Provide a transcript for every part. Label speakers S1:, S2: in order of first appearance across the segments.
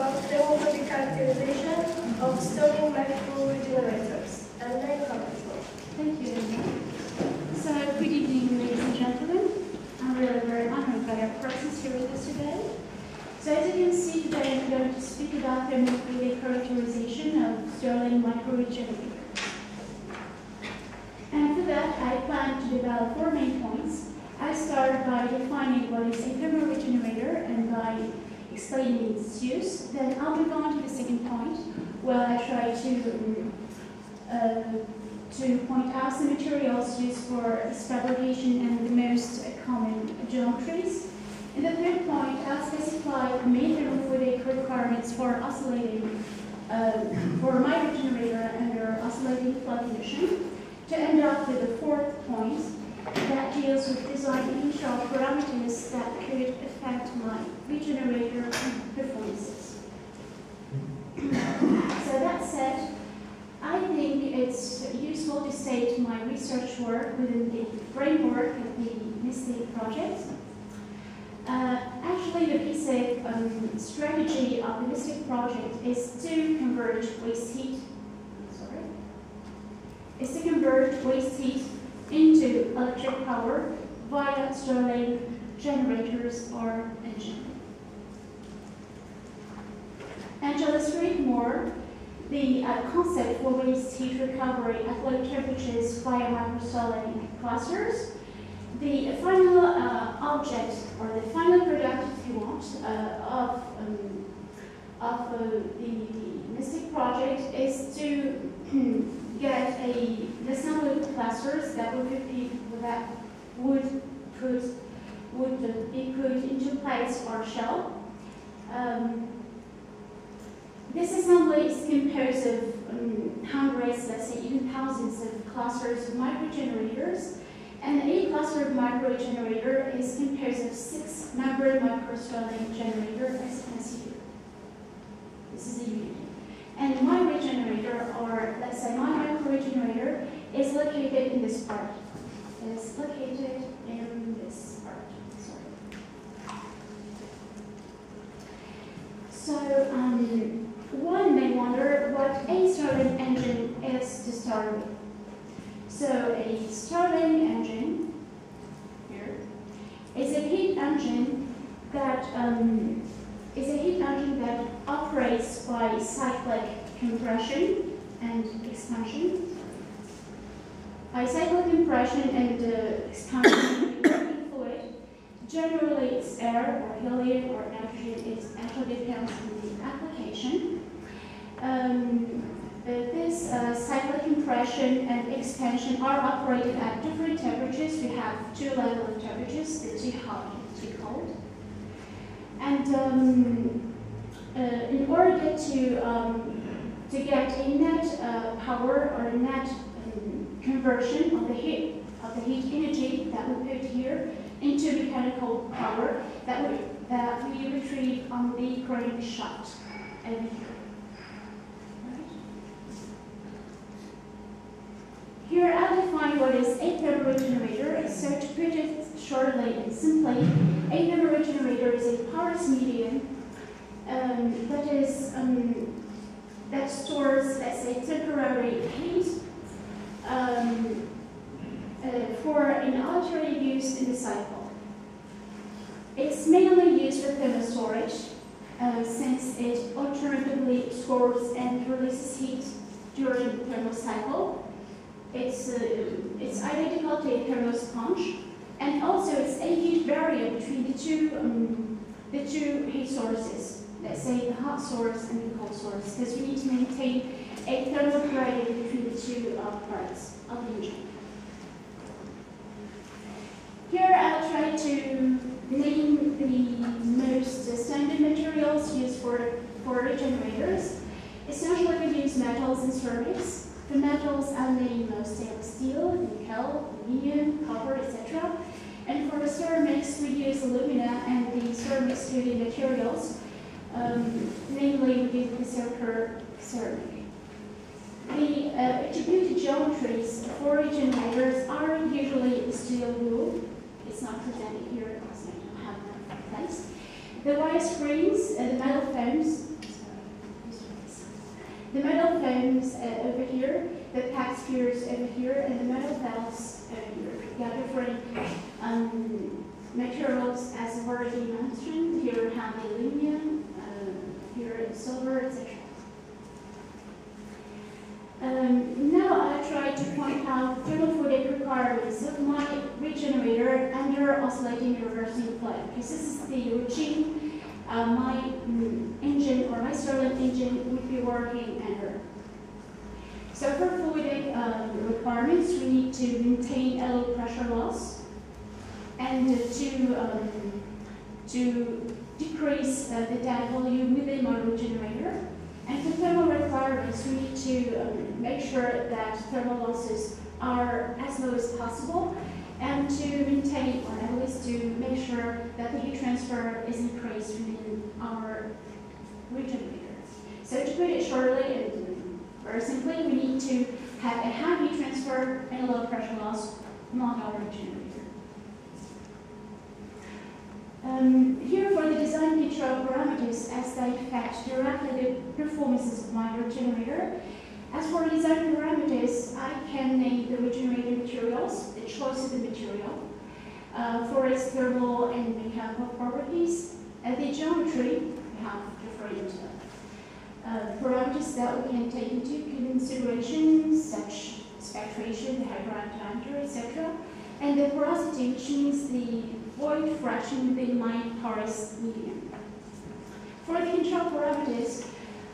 S1: about thermofluidic characterization of Stirling micro-regenerators. And then comments.
S2: Thank you, Emna. So, good evening, ladies and gentlemen. I'm really very honored by your presence here with us today. So, as you can see today, I'm going to speak about thermofluidic characterization of Stirling micro-regenerators. And for that, I plan to develop 4 main points. I start by defining what is a thermoregenerator and by explaining its use. Then I'll move on to the second point, where I try to point out the materials used for its fabrication and the most common geometries. In the third point, I'll specify the main thermofluidic requirements for oscillating for a micro-generator under oscillating flow condition, to end up with the fourth point that deals with design initial parameters that could affect my regenerator performances. So that said, I think it's useful to state my research work within the framework of the MiStiC project. Actually, the basic strategy of the MiStiC project is to convert waste heat. Into electric power via Stirling generators or engine. And to illustrate more, the concept for waste heat recovery at low temperatures via Micro-Stirling clusters, the final object, or the final product, if you want, of the MiStiC project is to get an assembly of clusters that would be put into place or shell. This assembly is composed of hundreds, let's say even thousands of clusters of micro-generators, and a cluster of micro-generator is composed of 6-membered Micro-Stirling generator, as you can see here. This is a unit. And my regenerator, or let's say my micro-regenerator, is located in this part. Is located in this part. Sorry. So one may wonder what a Stirling engine is to start with. So a Stirling engine here is a heat engine that operates by cyclic compression and expansion. By cyclic compression and expansion of the working fluid, generally it's air or helium or nitrogen. It actually depends on the application. This cyclic compression and expansion are operated at different temperatures. We have 2 levels of temperatures, the too hot and too cold. And in order to get a net power or a net conversion of the heat energy that we put here into mechanical power that we retrieve on the crank shaft over here. Here I'll define what is a thermoregenerator. So to put it shortly and simply, a thermoregenerator is a porous medium that stores, let's say, temporary heat for an oscillatory use in the cycle. It's mainly used for thermal storage since it alternatively stores and releases heat during the thermal cycle. It's identical to a thermal sponge, and also it's a heat barrier between the two heat sources. Let's say the hot source and the cold source, because we need to maintain a thermal gradient between the two parts of the engine. Here I'll try to name the most standard materials used for regenerators. Essentially, we use metals and ceramics. The metals are name stainless steel, nickel, aluminum, copper, etc. And for the ceramics, we use alumina and the ceramics building materials. Namely, we use the circular ceramic. The attributed geometries for regenerators are usually steel wool. It's not presented here because I don't have that in place. The wire springs, the metal foams, The metal foams over here, the packed spheres over here, and the metal belts over here. You have different materials as I've already mentioned. Here we have the aluminum, here silver, etc. Now I try to point out thermofluidic requirements of my regenerator under oscillating reversing flow. Because this is the routine my engine or my Stirling engine would be working under. So for fluidic requirements, we need to maintain a low pressure loss and to decrease the dead volume within my regenerator. And for thermal requirements, we need to make sure that thermal losses are as low as possible and to maintain, or at least to make sure that the heat transfer is increased within our regenerator. So to put it shortly and very simply, we need to have a high heat transfer and a low pressure loss among our regenerator. Here for the design control parameters as they affect directly the performances of my regenerator. As for design parameters, I can name the regenerator materials, the choice of the material, for its thermal and mechanical properties. The geometry, we have different parameters that we can take into consideration, such spectration, the hydronic diameter, etc. And the porosity, which means the void fraction within my porous medium. For the control parameters,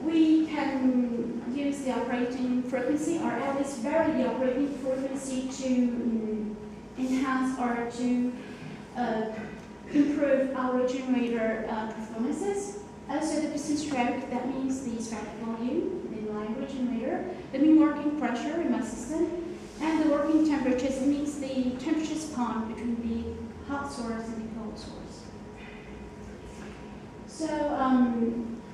S2: we can use the operating frequency, or at least vary the operating frequency to enhance or to improve our regenerator performances. Also the piston stroke, that means the stroke volume in my regenerator, the mean working pressure in my system, and the working temperatures, it means the temperature span between the hot source and the cold source. So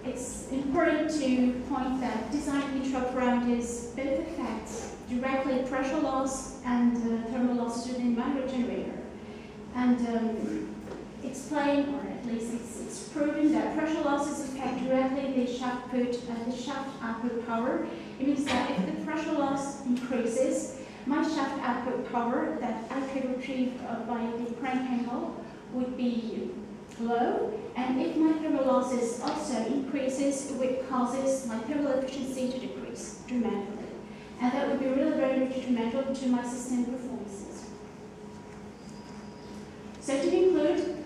S2: it's important to point that design control parameters both affect directly pressure loss and thermal losses within my regenerator. And explain, or at least it's proven that pressure losses affect directly the shaft output power. It means that if the pressure loss increases, my shaft output power that I could retrieve by the crank angle would be low, and if my thermal losses also increases, it causes my thermal efficiency to decrease dramatically. And that would be really very detrimental to my system performances. So to conclude,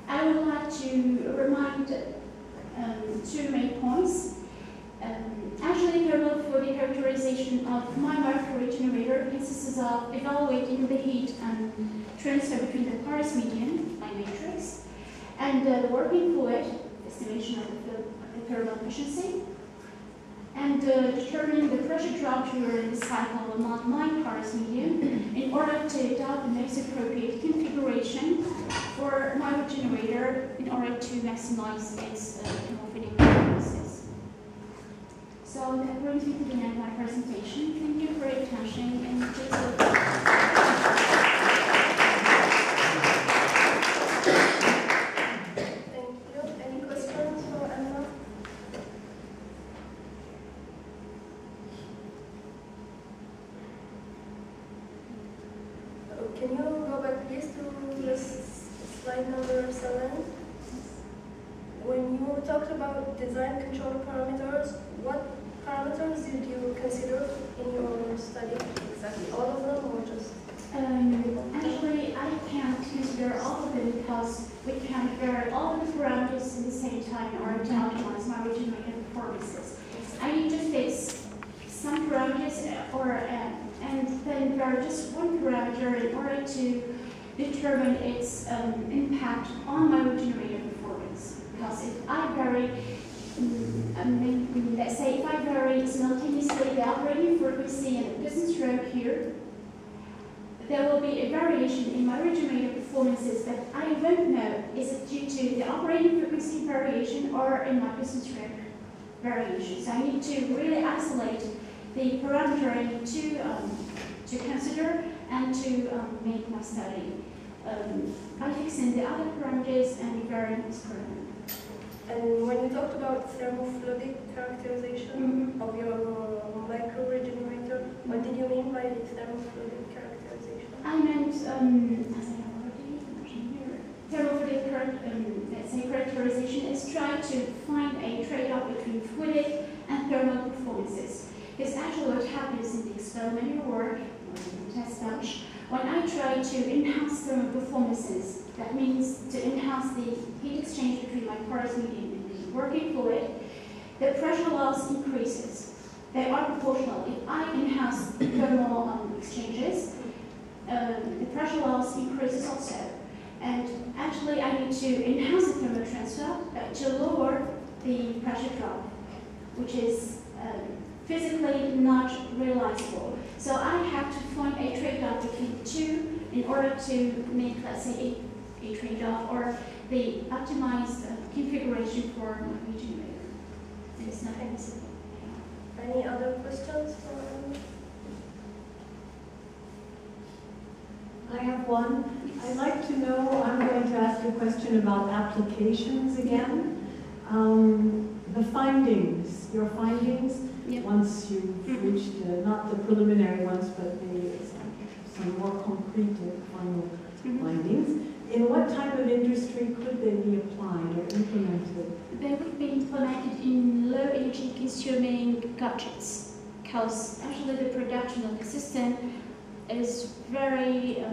S2: I would like to remind two main points. Actually, thermofluidic characterization of my micro-regenerator consists of evaluating the heat transfer between the porous medium, my matrix, and the working fluid, estimation of the thermal efficiency, and determining the pressure drop during the cycle among my porous medium in order to adopt the most appropriate configuration for my regenerator in order to maximize its thermofluidic performances. So that brings me to the end of my presentation. Thank you for your attention, and please look.
S1: Thank you. Any questions for Emna? Can you go back please to this slide number 7? When you talked about design control parameters, what parameters did you consider in your study? Exactly all of them, or just?
S2: Actually, I can't consider all of them because we can't vary all of the parameters at the same time in order to optimize my regenerator performances. I need to fix some parameters and then vary just one parameter in order to determine its impact on my regenerator performance. Because if I vary, let's say if I vary simultaneously the operating frequency and the piston stroke here, there will be a variation in my regenerator performances, but I won't know is it due to the operating frequency variation or in my piston stroke variation. So I need to really isolate the parameter I need to consider and to make my study by fixing the other parameters and the variance parameter.
S1: And when you talk talked about thermofluidic characterization of your micro-regenerator. What did you mean by thermofluidic characterization?
S2: I meant, as I already mentioned here, thermofluidic characterization is trying to find a trade-off between fluidic and thermal performances. Because actually what happens in the experimental work, or in the test bench, when I try to enhance thermal performances, that means to enhance the heat exchange between my porous medium and the working fluid, the pressure loss increases. They are proportional. If I enhance thermal exchanges, the pressure loss increases also. And actually I need to enhance the thermal transfer to lower the pressure drop, which is physically not realizable. So I have to find a trade-off between the two in order to make, let's say, a trade-off or the optimized configuration for my regenerator. And it's not very simple.
S1: Any other questions?
S3: I have one. I'd like to know, I'm going to ask a question about applications again. The findings, your findings, once you've reached, not the preliminary ones, but some more concrete final findings. In what type of industry could they be applied or implemented?
S2: They would be implemented in low energy consuming gadgets, because actually the production of the system is very,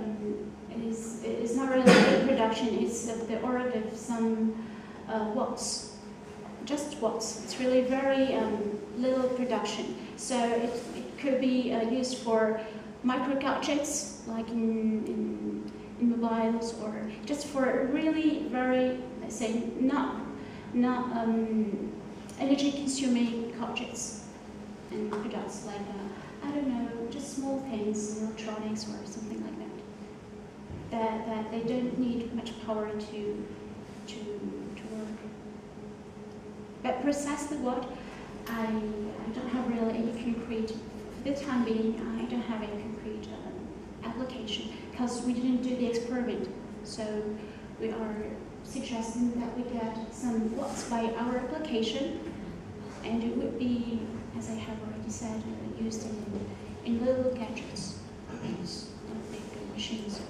S2: is not really big production, it's of the order of some watts. Just watts. It's really very little production. So it could be used for micro gadgets, like in mobiles, or just for really very, let's say, not energy consuming gadgets and products like I don't know, just small things, electronics or something like that. That they don't need much power to work. But precisely what, I don't have really any concrete, for the time being, I don't have any concrete application, because we didn't do the experiment. So we are suggesting that we get some watts by our application, and it would be, as I have already said, used in little gadgets, not big machines.